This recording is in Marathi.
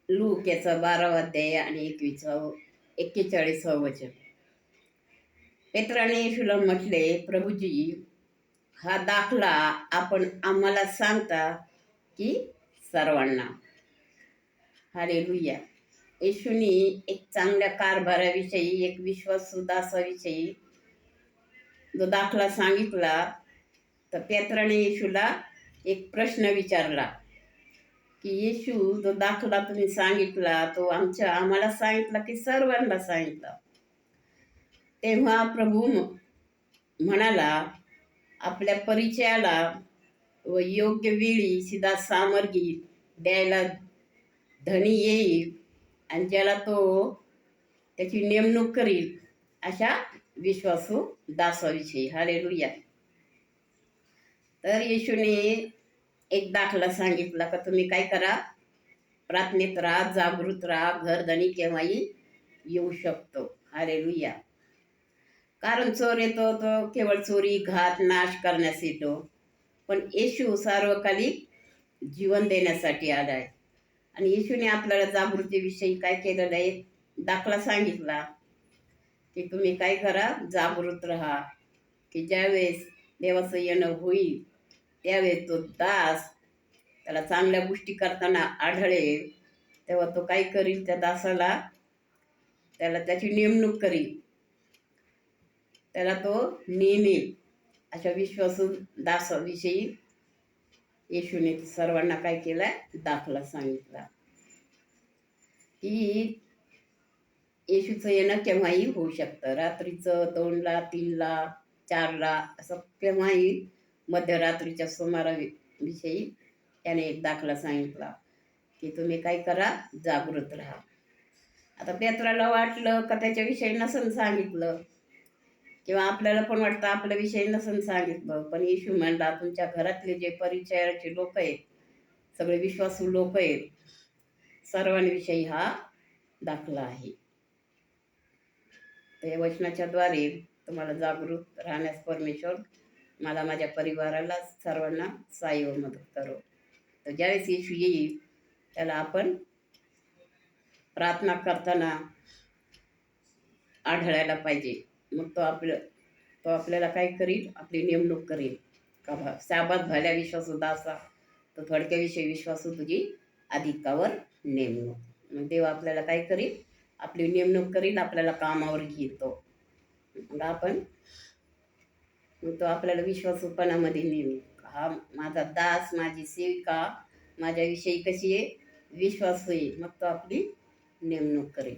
लूक याचा 12वा अध्याय आणि 41 वचन. पेत्राने येशूला म्हटले, प्रभूजी, हा दाखला आपण आम्हाला सांगता की सर्वांना? हालेलुया. येशूनी एक चांगल्या कारभाराविषयी, एक विश्वासू दासाविषयी जो दाखला सांगितला, तर पेत्राने येशूला एक प्रश्न विचारला की येशू, जो दाखला तुम्ही सांगितला तो आम्हाला सांगितला की सर्वांना सांगितला? तेव्हा प्रभू म्हणाला, आपल्या परिचयाला व योग्य वेळी सीधा सामग्री द्यायला धनी येईल आणि ज्याला तो त्याची नेमणूक करील अशा विश्वासू दासाविषयी. हालेलुया. तर येशूने एक दाखला सांगितला का तुम्ही काय करा, प्रार्थनेत राहा, जागृत राहा, घरधनी केव्हाही येऊ शकतो. हालेलुया. कारण चोर येतो तो केवळ चोरी, घात, नाश करण्यास येतो, पण येशू सार्वकालिक जीवन देण्यासाठी आलाय. आणि येशूने आपल्याला जागृतीविषयी काय केलेलं आहे, दाखला सांगितला की तुम्ही काय करा, जागृत राहा, की ज्यावेळेस देवाचं येणं होईल त्यावेळेस तो दास त्याला चांगल्या गोष्टी करताना आढळेल, तेव्हा तो काय करील, त्या दासाला त्याला त्याची नेमणूक करील, त्याला तो नेमेल. अशा विश्वासू दासाविषयी येशूने सर्वांना काय केलाय, दाखला सांगितला की येशूचं येणं केव्हाही होऊ शकतं. रात्रीचं 2ला, 3ला, 4ला, असं केव्हाही मध्यरात्रीच्या सुमाराविषयी त्याने एक दाखला सांगितला की तुम्ही काय करा, जागृत राहा. आता पेत्राला वाटलं का त्याच्याविषयी नसन सांगितलं, किंवा आपल्याला पण वाटतं आपल्याविषयी नसन सांगितलं, पण येशू म्हणला, तुमच्या घरातले जे परिचयाचे लोक आहेत, सगळे विश्वासू लोक आहेत, सर्वांविषयी हा दाखला आहे. तर या वचनाच्या द्वारे तुम्हाला जागृत राहण्यास परमेश्वर मला, माझ्या परिवाराला, सर्वांना सहाय्य व मदत करो. तर ज्यावेळेस येशू येईल त्याला आपण प्रार्थना करताना आढळायला पाहिजे. मग तो आपल्याला काय करील, आपली नेमणूक करील. का साबात झाल्या विश्वासू दासा, तर थोडक्याविषयी विश्वासू तुझी अधिकावर नेमणूक. मग देव आपल्याला काय करील, आपली नेमणूक करील, आपल्याला कामावर घेतो. मग तो आपल्याला विश्वासूपणामध्ये नेईल. हा माझा दास, माझी सेविका माझ्याविषयी कशी आहे, विश्वास होईल, मग तो आपली नेमणूक करेल.